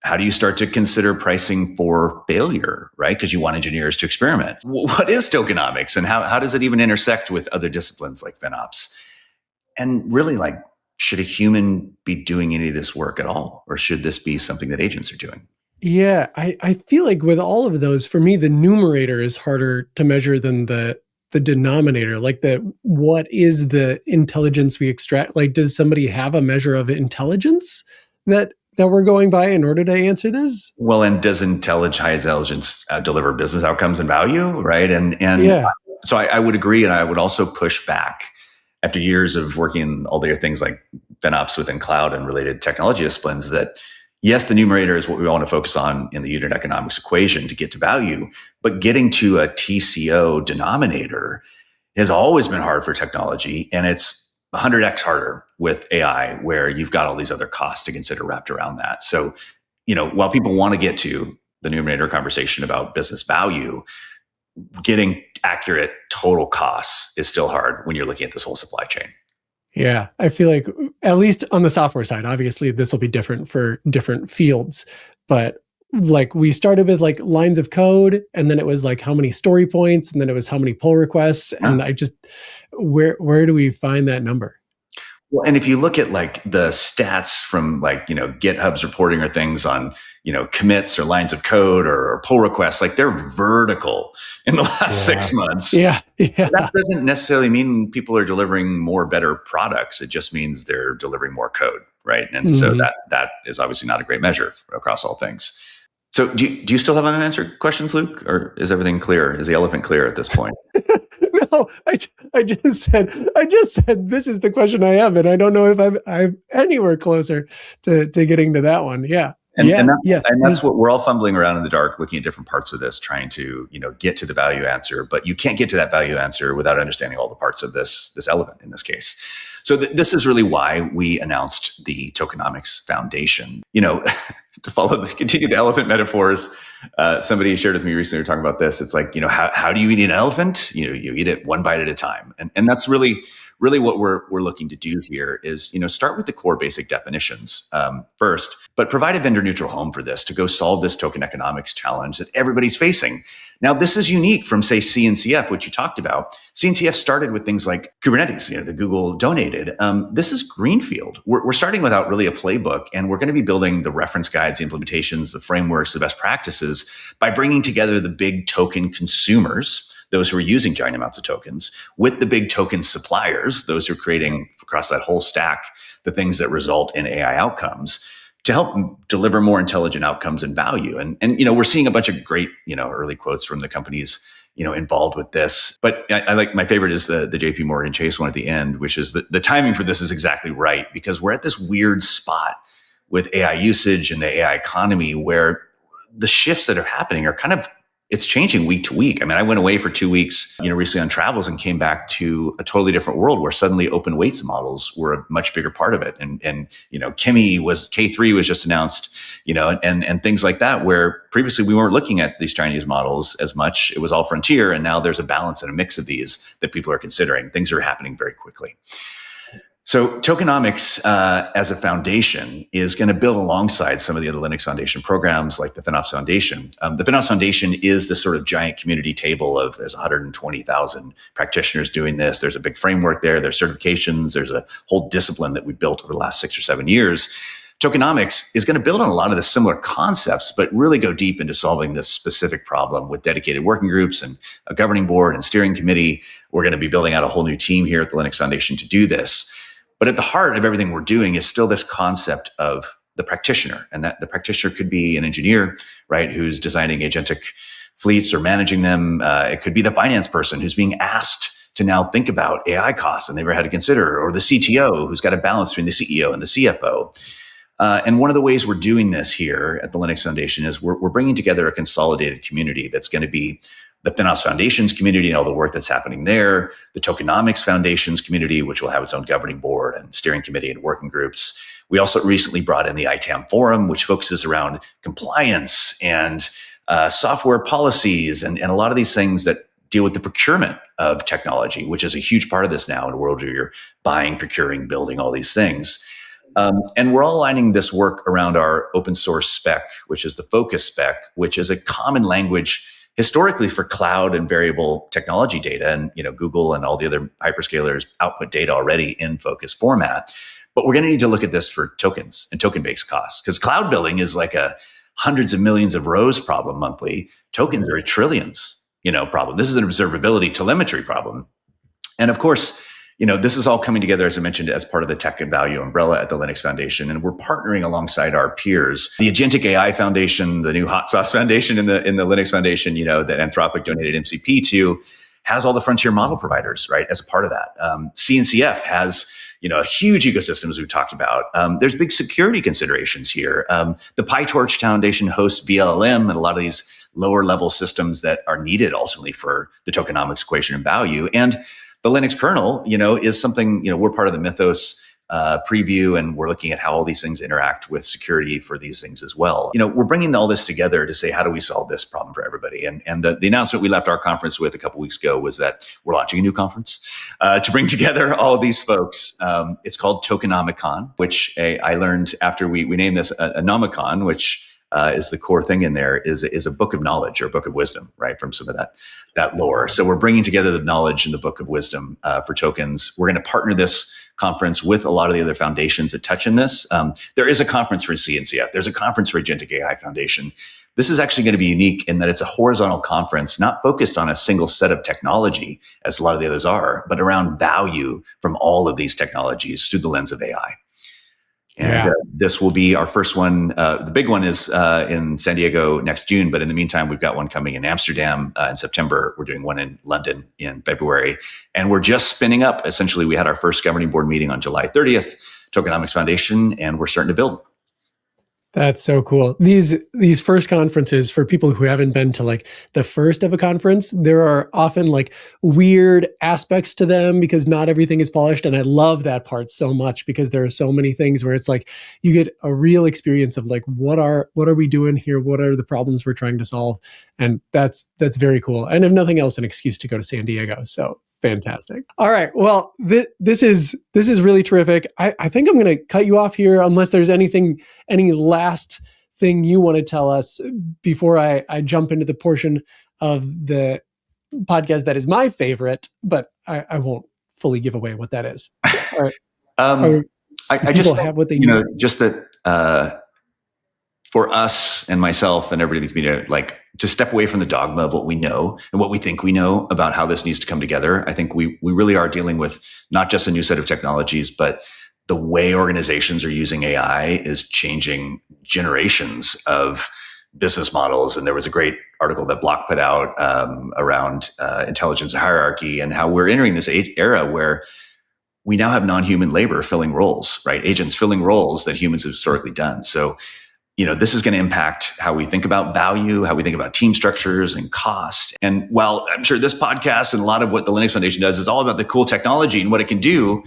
How do you start to consider pricing for failure, right? Because you want engineers to experiment. What is tokenomics and how does it even intersect with other disciplines like FinOps? And really, should a human be doing any of this work at all? Or should this be something that agents are doing? Yeah, I feel like with all of those, for me, the numerator is harder to measure than the denominator. What is the intelligence we extract? Does somebody have a measure of intelligence that we're going by in order to answer this? Well, and does high intelligence deliver business outcomes and value, right? And yeah. So I would agree, and I would also push back after years of working all the things like FinOps within cloud and related technology disciplines that yes, the numerator is what we want to focus on in the unit economics equation to get to value, but getting to a TCO denominator has always been hard for technology, and it's 100x harder with AI, where you've got all these other costs to consider wrapped around that. So, while people want to get to the numerator conversation about business value, getting accurate total costs is still hard when you're looking at this whole supply chain. Yeah, I feel like at least on the software side, obviously this will be different for different fields, but like we started with like lines of code, and then it was like how many story points, and then it was how many pull requests, and I just where do we find that number? Well, and if you look at like the stats from like, GitHub's reporting or things on, commits or lines of code or pull requests, like they're vertical in the last 6 months. Yeah. That doesn't necessarily mean people are delivering more better products. It just means they're delivering more code, right? And so that is obviously not a great measure across all things. So do you still have unanswered questions, Luke? Or is everything clear? Is the elephant clear at this point? No, I just said this is the question I have, and I don't know if I'm anywhere closer to getting to that one. Yeah. And that's what we're all fumbling around in the dark, looking at different parts of this, trying to, get to the value answer. But you can't get to that value answer without understanding all the parts of this elephant in this case. So this is really why we announced the Tokenomics Foundation. To continue the elephant metaphors, somebody shared with me recently, we were talking about this. It's like, how do you eat an elephant? You eat it one bite at a time. And that's really what we're looking to do here is, start with the core basic definitions first, but provide a vendor neutral home for this to go solve this token economics challenge that everybody's facing. Now, this is unique from, say, CNCF, which you talked about. CNCF started with things like Kubernetes, the Google donated. This is greenfield. We're starting without really a playbook, and we're going to be building the reference guides, the implementations, the frameworks, the best practices by bringing together the big token consumers, those who are using giant amounts of tokens, with the big token suppliers, those who are creating across that whole stack the things that result in AI outcomes, to help deliver more intelligent outcomes and value. And we're seeing a bunch of great, early quotes from the companies, involved with this. But I like, my favorite is the JP Morgan Chase one at the end, which is the timing for this is exactly right, because we're at this weird spot with AI usage and the AI economy where the shifts that are happening are it's changing week to week. I mean, I went away for 2 weeks, recently on travels and came back to a totally different world where suddenly open weights models were a much bigger part of it. And K3 was just announced, and things like that, where previously we weren't looking at these Chinese models as much. It was all frontier. And now there's a balance and a mix of these that people are considering. Things are happening very quickly. So tokenomics as a foundation is going to build alongside some of the other Linux Foundation programs like the FinOps Foundation. The FinOps Foundation is this sort of giant community table of there's 120,000 practitioners doing this. There's a big framework there. There's certifications. There's a whole discipline that we built over the last 6 or 7 years. Tokenomics is going to build on a lot of the similar concepts, but really go deep into solving this specific problem with dedicated working groups and a governing board and steering committee. We're going to be building out a whole new team here at the Linux Foundation to do this. But at the heart of everything we're doing is still this concept of the practitioner, and that the practitioner could be an engineer, right, who's designing agentic fleets or managing them. It could be the finance person who's being asked to now think about AI costs and they've never had to consider, or the CTO who's got a balance between the CEO and the CFO. And one of the ways we're doing this here at the Linux Foundation is we're bringing together a consolidated community that's going to be the FinOps Foundation's community and all the work that's happening there, the Tokenomics Foundation's community, which will have its own governing board and steering committee and working groups. We also recently brought in the ITAM Forum, which focuses around compliance and software policies and a lot of these things that deal with the procurement of technology, which is a huge part of this now in a world where you're buying, procuring, building all these things. And we're all aligning this work around our open source spec, which is the Focus spec, which is a common language historically for cloud and variable technology data. And Google and all the other hyperscalers output data already in Focus format. But we're going to need to look at this for tokens and token-based costs, because cloud billing is like a hundreds of millions of rows problem monthly. Tokens are a trillions, problem. This is an observability telemetry problem. And of course, this is all coming together, as I mentioned, as part of the tech and value umbrella at the Linux Foundation. And we're partnering alongside our peers, the Agentic AI Foundation, the new Hot Sauce Foundation in the Linux Foundation, that Anthropic donated MCP to, has all the frontier model providers, right, as a part of that. CNCF has, a huge ecosystem, as we've talked about. There's big security considerations here. The PyTorch Foundation hosts VLLM and a lot of these lower level systems that are needed ultimately for the tokenomics equation and value. And the Linux kernel, is something, we're part of the Mythos preview, and we're looking at how all these things interact with security for these things as well. We're bringing all this together to say, how do we solve this problem for everybody? And the announcement we left our conference with a couple weeks ago was that we're launching a new conference to bring together all of these folks. It's called Tokenomicon, which I learned after we named this a Nomicon, which is the core thing in there, is a book of knowledge or a book of wisdom, right, from some of that lore. So we're bringing together the knowledge in the book of wisdom for tokens. We're going to partner this conference with a lot of the other foundations that touch in this. There is a conference for CNCF. There's a conference for Agentic AI Foundation. This is actually going to be unique in that it's a horizontal conference, not focused on a single set of technology, as a lot of the others are, but around value from all of these technologies through the lens of AI. And this will be our first one. The big one is in San Diego next June. But in the meantime, we've got one coming in Amsterdam in September. We're doing one in London in February. And we're just spinning up. Essentially, we had our first governing board meeting on July 30th, Tokenomics Foundation, and we're starting to build. That's so cool. These first conferences, for people who haven't been to like the first of a conference, there are often like weird aspects to them because not everything is polished. And I love that part so much because there are so many things where it's like you get a real experience of like, what are we doing here? What are the problems we're trying to solve? And that's very cool. And if nothing else, an excuse to go to San Diego. So fantastic. All right. Well, this is really terrific. I think I'm going to cut you off here unless there's any last thing you want to tell us before I jump into the portion of the podcast that is my favorite, but I won't fully give away what that is. All right. I just have what they need. Just that for us and myself and everybody in the community, like to step away from the dogma of what we know and what we think we know about how this needs to come together. I think we really are dealing with not just a new set of technologies, but the way organizations are using AI is changing generations of business models. And there was a great article that Block put out around intelligence and hierarchy and how we're entering this era where we now have non-human labor filling roles, right? Agents filling roles that humans have historically done. So this is going to impact how we think about value, how we think about team structures and cost. And while I'm sure this podcast and a lot of what the Linux Foundation does is all about the cool technology and what it can do,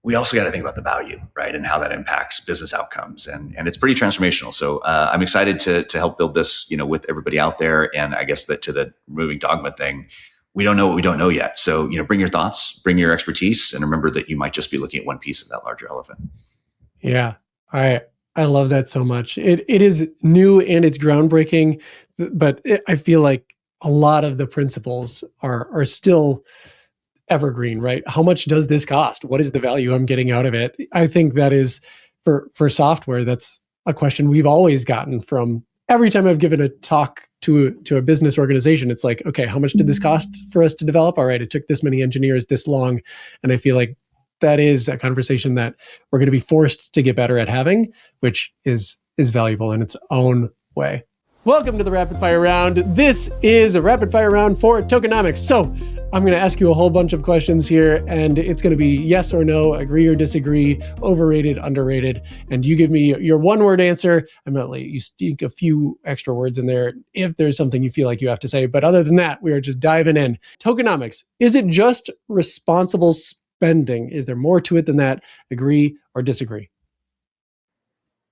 we also got to think about the value, right? And how that impacts business outcomes. And it's pretty transformational. So I'm excited to help build this, with everybody out there. And I guess that to the removing dogma thing, we don't know what we don't know yet. So, bring your thoughts, bring your expertise, and remember that you might just be looking at one piece of that larger elephant. Yeah. I love that so much. It is new and it's groundbreaking, but I feel like a lot of the principles are still evergreen, right? How much does this cost? What is the value I'm getting out of it? I think that is for software, that's a question we've always gotten from every time I've given a talk to a business organization. It's like, okay, how much did this cost for us to develop? All right, it took this many engineers this long. And I feel like that is a conversation that we're going to be forced to get better at having, which is valuable in its own way. Welcome to the Rapid Fire Round. This is a rapid fire round for tokenomics. So I'm going to ask you a whole bunch of questions here, and it's going to be yes or no, agree or disagree, overrated, underrated. And you give me your one-word answer. I'm going to let you stick a few extra words in there if there's something you feel like you have to say. But other than that, we are just diving in. Tokenomics, is it just responsible spending? Is there more to it than that? Agree or disagree?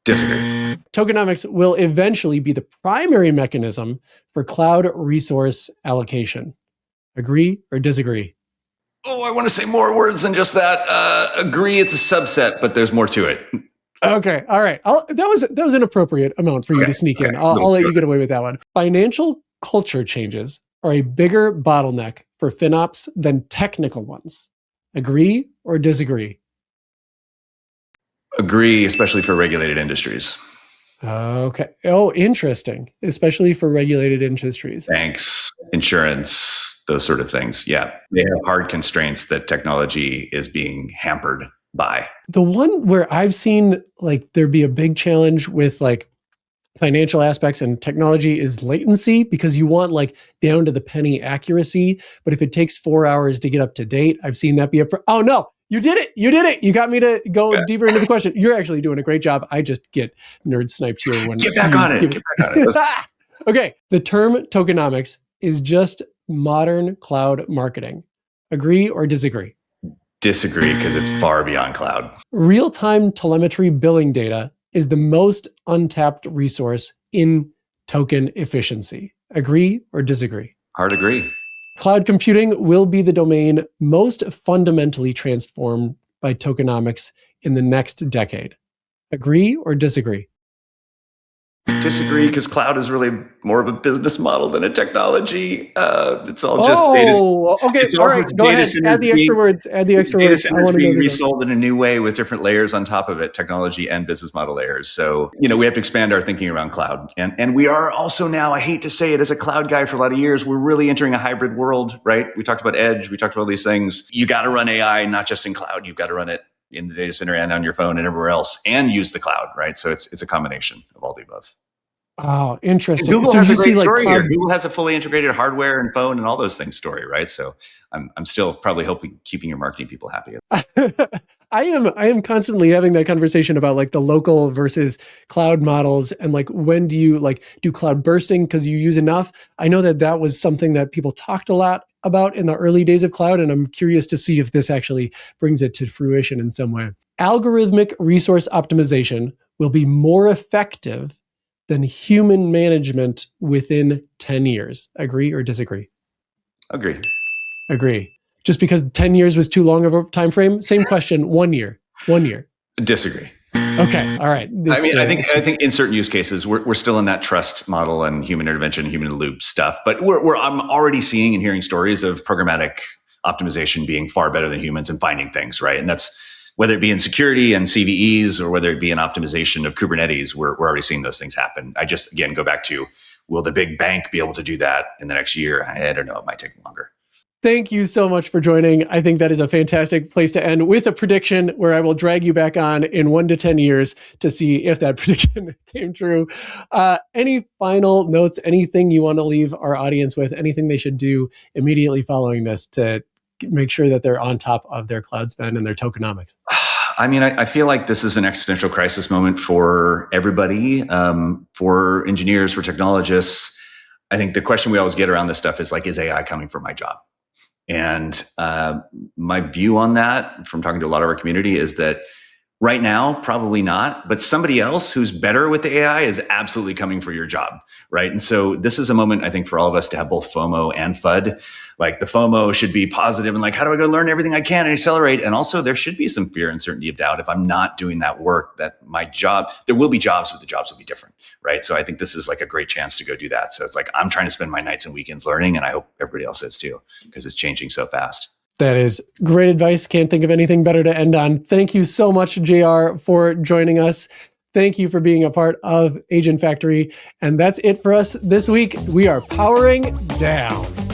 Disagree. Tokenomics will eventually be the primary mechanism for cloud resource allocation. Agree or disagree? Oh, I want to say more words than just that. Agree, it's a subset, but there's more to it. Okay, all right. That was an appropriate amount for you to sneak in. I'll let you get away with that one. Financial culture changes are a bigger bottleneck for FinOps than technical ones. Agree or disagree? Agree, especially for regulated industries. Okay. Oh, interesting. Especially for regulated industries. Banks, insurance, those sort of things. Yeah. They have hard constraints that technology is being hampered by. The one where I've seen like there be a big challenge with like financial aspects and technology is latency, because you want like down to the penny accuracy. But if it takes 4 hours to get up to date, I've seen that be oh no, you did it. You did it. You got me to go deeper into the question. You're actually doing a great job. I just get nerd sniped here. When Get back on it. Get back on it. Okay. The term tokenomics is just modern cloud marketing. Agree or disagree? Disagree, because it's far beyond cloud. Real-time telemetry billing data is the most untapped resource in token efficiency. Agree or disagree? Hard agree. Cloud computing will be the domain most fundamentally transformed by tokenomics in the next decade. Agree or disagree? Disagree, because cloud is really more of a business model than a technology. It's all just data. Okay. It's all right. Go ahead. Add the extra words. Add the extra words. I want to being resold in a new way with different layers on top of it, technology and business model layers. So, we have to expand our thinking around cloud. And we are also now, I hate to say it, as a cloud guy for a lot of years, we're really entering a hybrid world, right? We talked about edge. We talked about all these things. You got to run AI, not just in cloud. You've got to run it in the data center and on your phone and everywhere else, and use the cloud, right? So it's a combination of all the above. Oh, interesting. Google so has you a great see, like, story cloud... here. Google has a fully integrated hardware and phone and all those things story, right? So I'm still probably keeping your marketing people happy. I am constantly having that conversation about like the local versus cloud models, and like when do you like do cloud bursting because you use enough? I know that was something that people talked a lot about in the early days of cloud, and I'm curious to see if this actually brings it to fruition in some way. Algorithmic resource optimization will be more effective than human management within 10 years. Agree or disagree? Agree. Agree. Just because 10 years was too long of a time frame? Same question, 1 year. 1 year. Disagree. Okay, all right. I think in certain use cases, we're still in that trust model and human intervention, human in the loop stuff. But I'm already seeing and hearing stories of programmatic optimization being far better than humans and finding things, right? And that's whether it be in security and CVEs or whether it be in optimization of Kubernetes, we're already seeing those things happen. I just, again, go back to, will the big bank be able to do that in the next year? I don't know. It might take longer. Thank you so much for joining. I think that is a fantastic place to end with a prediction where I will drag you back on in 1 to 10 years to see if that prediction came true. Any final notes, anything you want to leave our audience with, anything they should do immediately following this to make sure that they're on top of their cloud spend and their tokenomics? I mean, I feel like this is an existential crisis moment for everybody, for engineers, for technologists. I think the question we always get around this stuff is like, is AI coming for my job? And my view on that from talking to a lot of our community is that right now, probably not, but somebody else who's better with the AI is absolutely coming for your job, right? And so this is a moment, I think, for all of us to have both FOMO and FUD. Like the FOMO should be positive and like, how do I go learn everything I can and accelerate? And also there should be some fear, uncertainty of doubt. If I'm not doing that work, that my job, there will be jobs, but the jobs will be different, right? So I think this is like a great chance to go do that. So it's like, I'm trying to spend my nights and weekends learning, and I hope everybody else is too, because it's changing so fast. That is great advice. Can't think of anything better to end on. Thank you so much, JR, for joining us. Thank you for being a part of Agent Factory. And that's it for us this week. We are powering down.